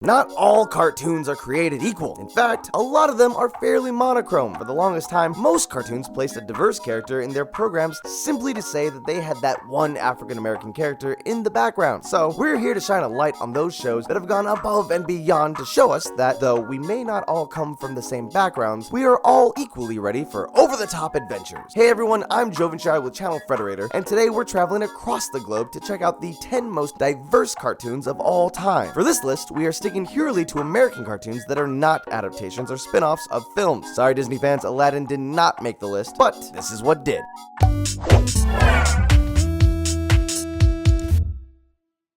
Not all cartoons are created equal. In fact, a lot of them are fairly monochrome. For the longest time, most cartoons placed a diverse character in their programs simply to say that they had that one African-American character in the background. So, we're here to shine a light on those shows that have gone above and beyond to show us that, though we may not all come from the same backgrounds, we are all equally ready for over-the-top adventures. Hey everyone, I'm Jovenshire with Channel Frederator, and today we're traveling across the globe to check out the 10 most diverse cartoons of all time. For this list, we are sticking purely to American cartoons that are not adaptations or spin-offs of films. Sorry Disney fans, Aladdin did not make the list, but this is what did.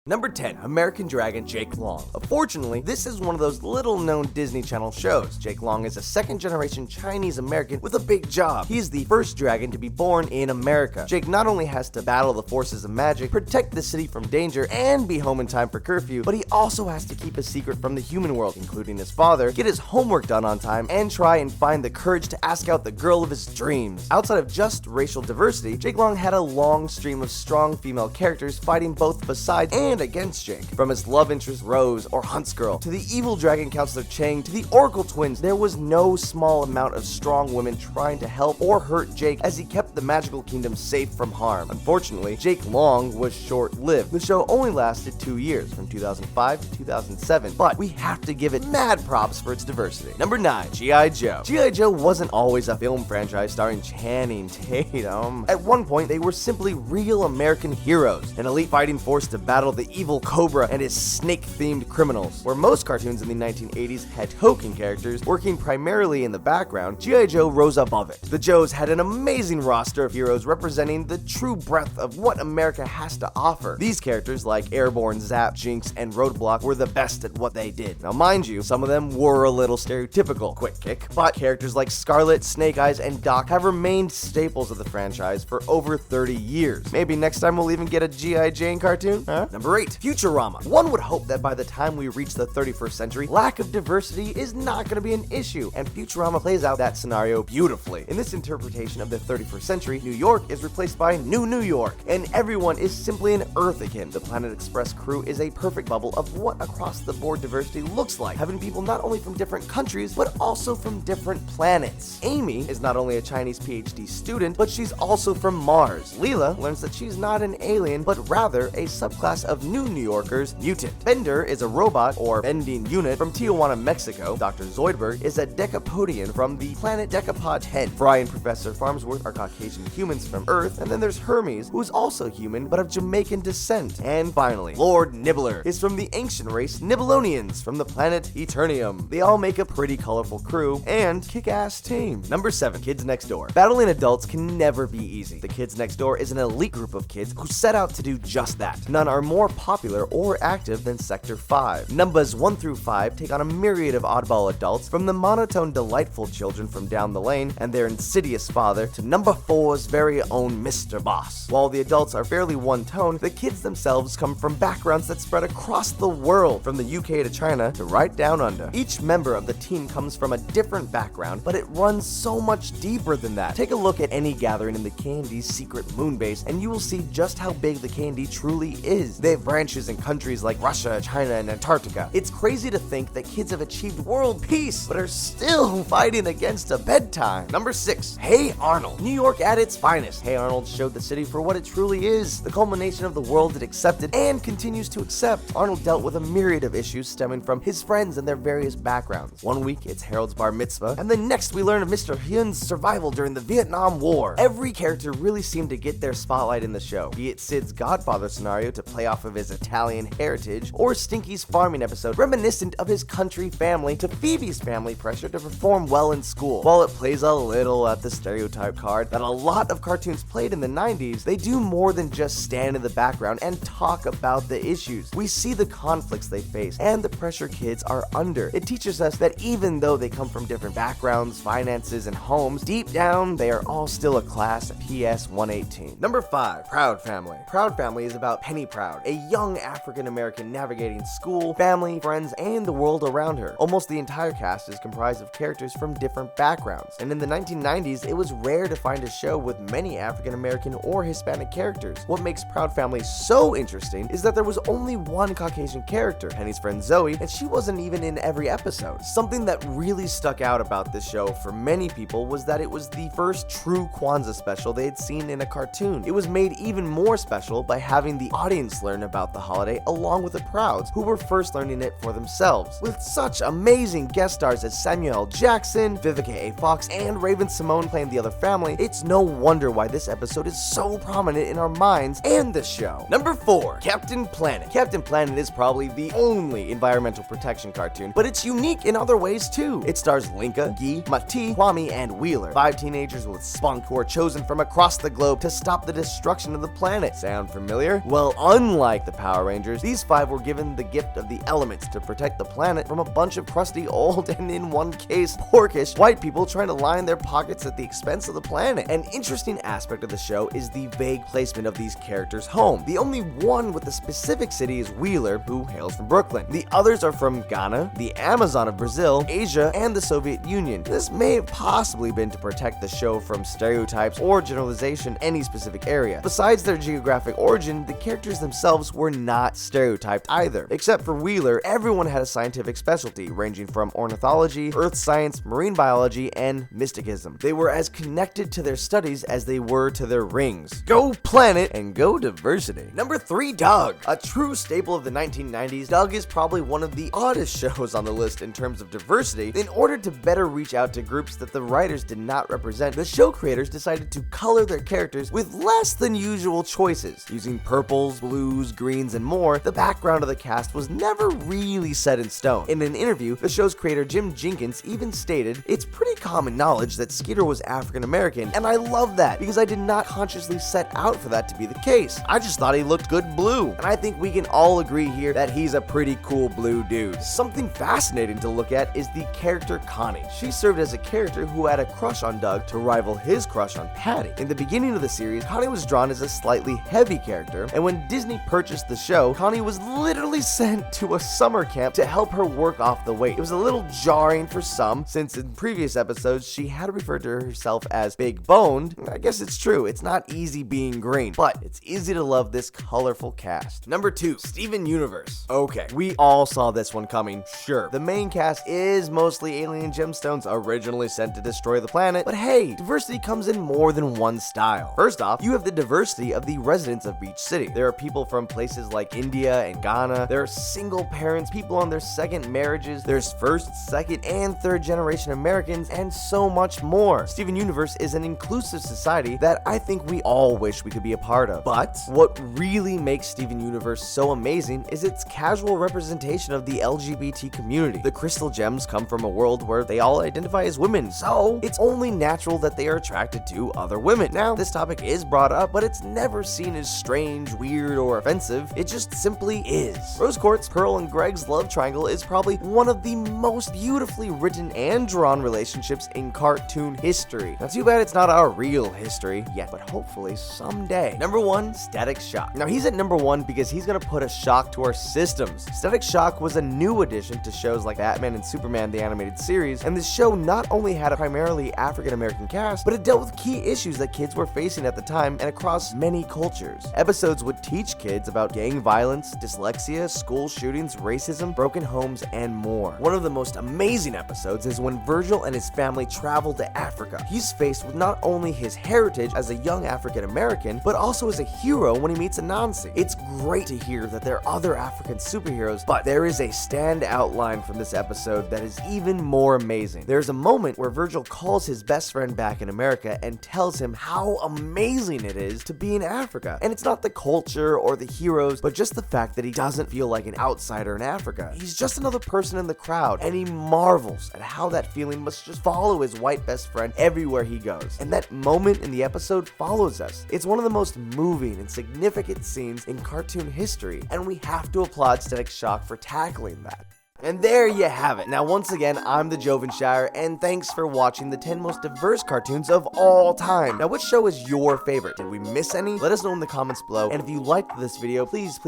Number 10, American Dragon Jake Long. Unfortunately, this is one of those little-known Disney Channel shows. Jake Long is a second-generation Chinese-American with a big job. He is the first dragon to be born in America. Jake not only has to battle the forces of magic, protect the city from danger, and be home in time for curfew, but he also has to keep a secret from the human world, including his father, get his homework done on time, and try and find the courage to ask out the girl of his dreams. Outside of just racial diversity, Jake Long had a long stream of strong female characters fighting both beside and against Jake. From his love interest Rose or Huntsgirl, to the evil dragon counselor Chang, to the Oracle twins, there was no small amount of strong women trying to help or hurt Jake as he kept the magical kingdom safe from harm. Unfortunately, Jake Long was short-lived. The show only lasted 2 years, from 2005 to 2007, but we have to give it mad props for its diversity. Number 9, G.I. Joe. G.I. Joe wasn't always a film franchise starring Channing Tatum. At one point, they were simply real American heroes, an elite fighting force to battle the evil Cobra and his snake-themed criminals. Where most cartoons in the 1980s had token characters working primarily in the background, G.I. Joe rose above it. The Joes had an amazing roster of heroes representing the true breadth of what America has to offer. These characters like Airborne, Zap, Jinx, and Roadblock were the best at what they did. Now mind you, some of them were a little stereotypical, quick kick, but characters like Scarlet, Snake Eyes, and Doc have remained staples of the franchise for over 30 years. Maybe next time we'll even get a G.I. Jane cartoon, huh? Number 8, Futurama. One would hope that by the time we reach the 31st century, lack of diversity is not going to be an issue, and Futurama plays out that scenario beautifully. In this interpretation of the 31st century, New York is replaced by New York, and everyone is simply an Earthican. The Planet Express crew is a perfect bubble of what across-the-board diversity looks like, having people not only from different countries, but also from different planets. Amy is not only a Chinese PhD student, but she's also from Mars. Leela learns that she's not an alien, but rather a subclass of New Yorkers, mutant. Bender is a robot, or bending unit, from Tijuana, Mexico. Dr. Zoidberg is a Decapodian from the planet Decapod 10. Fry and Professor Farnsworth are Caucasian humans from Earth, and then there's Hermes, who is also human, but of Jamaican descent. And finally, Lord Nibbler is from the ancient race Nibelonians from the planet Eternium. They all make a pretty colorful crew and kick-ass team. Number 7, Kids Next Door. Battling adults can never be easy. The Kids Next Door is an elite group of kids who set out to do just that. None are more popular or active than Sector 5. Numbers 1 through 5 take on a myriad of oddball adults, from the monotone delightful children from down the lane and their insidious father to number 4's very own Mr. Boss. While the adults are fairly one-tone, the kids themselves come from backgrounds that spread across the world, from the UK to China to right down under. Each member of the team comes from a different background, but it runs so much deeper than that. Take a look at any gathering in the K&D's secret moon base and you will see just how big the K&D truly is. They have branches in countries like Russia, China, and Antarctica. It's crazy to think that kids have achieved world peace, but are still fighting against a bedtime. Number 6, Hey Arnold. New York at its finest. Hey Arnold showed the city for what it truly is, the culmination of the world it accepted and continues to accept. Arnold dealt with a myriad of issues stemming from his friends and their various backgrounds. One week, it's Harold's bar mitzvah, and then next we learn of Mr. Hyun's survival during the Vietnam War. Every character really seemed to get their spotlight in the show, be it Sid's Godfather scenario to play off of his Italian heritage, or Stinky's farming episode reminiscent of his country family, to Phoebe's family pressure to perform well in school. While it plays a little at the stereotype card that a lot of cartoons played in the 90s, they do more than just stand in the background and talk about the issues. We see the conflicts they face and the pressure kids are under. It teaches us that even though they come from different backgrounds, finances, and homes, deep down they are all still a class PS 118. Number 5, Proud Family. Proud Family is about Penny Proud, a young African American navigating school, family, friends, and the world around her. Almost the entire cast is comprised of characters from different backgrounds, and in the 1990s, it was rare to find a show with many African American or Hispanic characters. What makes Proud Family so interesting is that there was only one Caucasian character, Penny's friend Zoe, and she wasn't even in every episode. Something that really stuck out about this show for many people was that it was the first true Kwanzaa special they had seen in a cartoon. It was made even more special by having the audience learn about the holiday along with the Prouds, who were first learning it for themselves. With such amazing guest stars as Samuel L. Jackson, Vivica A. Fox, and Raven Simone playing the other family, it's no wonder why this episode is so prominent in our minds and the show. Number 4, Captain Planet. Captain Planet is probably the only environmental protection cartoon, but it's unique in other ways too. It stars Linka, Guy, Mati, Kwame, and Wheeler, 5 teenagers with spunk who are chosen from across the globe to stop the destruction of the planet. Sound familiar? Well, unlike the Power Rangers, these 5 were given the gift of the elements to protect the planet from a bunch of crusty, old, and in one case, porkish white people trying to line their pockets at the expense of the planet. An interesting aspect of the show is the vague placement of these characters' home. The only one with a specific city is Wheeler, who hails from Brooklyn. The others are from Ghana, the Amazon of Brazil, Asia, and the Soviet Union. This may have possibly been to protect the show from stereotypes or generalization in any specific area. Besides their geographic origin, the characters themselves were not stereotyped either. Except for Wheeler, everyone had a scientific specialty, ranging from ornithology, earth science, marine biology, and mysticism. They were as connected to their studies as they were to their rings. Go planet and go diversity. Number 3, Doug. A true staple of the 1990s, Doug is probably one of the oddest shows on the list in terms of diversity. In order to better reach out to groups that the writers did not represent, the show creators decided to color their characters with less than usual choices. Using purples, blues, greens, and more, the background of the cast was never really set in stone. In an interview, the show's creator Jim Jenkins even stated, "It's pretty common knowledge that Skeeter was African American, and I love that because I did not consciously set out for that to be the case. I just thought he looked good blue." And I think we can all agree here that he's a pretty cool blue dude. Something fascinating to look at is the character Connie. She served as a character who had a crush on Doug to rival his crush on Patty. In the beginning of the series, Connie was drawn as a slightly heavy character, and when Disney purchased the show, Connie was literally sent to a summer camp to help her work off the weight. It was a little jarring for some, since in previous episodes she had referred to herself as big boned. I guess it's true, it's not easy being green, but it's easy to love this colorful cast. Number 2, Steven Universe. Okay, we all saw this one coming, sure. The main cast is mostly alien gemstones originally sent to destroy the planet, but hey, diversity comes in more than one style. First off, you have the diversity of the residents of each city. There are people from places like India and Ghana, there are single parents, people on their second marriages, there's first, second, and third generation Americans, and so much more. Steven Universe is an inclusive society that I think we all wish we could be a part of. But what really makes Steven Universe so amazing is its casual representation of the LGBT community. The crystal gems come from a world where they all identify as women, so it's only natural that they are attracted to other women. Now, this topic is brought up, but it's never seen as strange, weird, or offensive. It just simply is. Rose Quartz, Pearl, and Greg's love triangle is probably one of the most beautifully written and drawn relationships in cartoon history. Now, too bad it's not our real history yet, but hopefully someday. Number 1, Static Shock. Now, he's at number 1 because he's gonna put a shock to our systems. Static Shock was a new addition to shows like Batman and Superman the animated series, and this show not only had a primarily African-American cast, but it dealt with key issues that kids were facing at the time and across many cultures. Episodes would teach kids about gang violence, dyslexia, school shootings, racism, broken homes, and more. One of the most amazing episodes is when Virgil and his family travel to Africa. He's faced with not only his heritage as a young African-American, but also as a hero when he meets Anansi. It's great to hear that there are other African superheroes, but there is a standout line from this episode that is even more amazing. There's a moment where Virgil calls his best friend back in America and tells him how amazing it is to be in Africa. And it's not the culture or the heroes, but just the fact that he doesn't feel like an outsider in Africa. He's just another person in the crowd, and he marvels at how that feeling must just follow his white best friend everywhere he goes. And that moment in the episode follows us. It's one of the most moving and significant scenes in cartoon history, and we have to applaud Static Shock for tackling that. And there you have it. Now, once again, I'm the Jovenshire, and thanks for watching the 10 most diverse cartoons of all time. Now, which show is your favorite? Did we miss any? Let us know in the comments below. And if you liked this video, please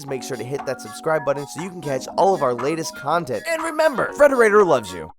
make sure to hit that subscribe button so you can catch all of our latest content. And remember, Frederator loves you.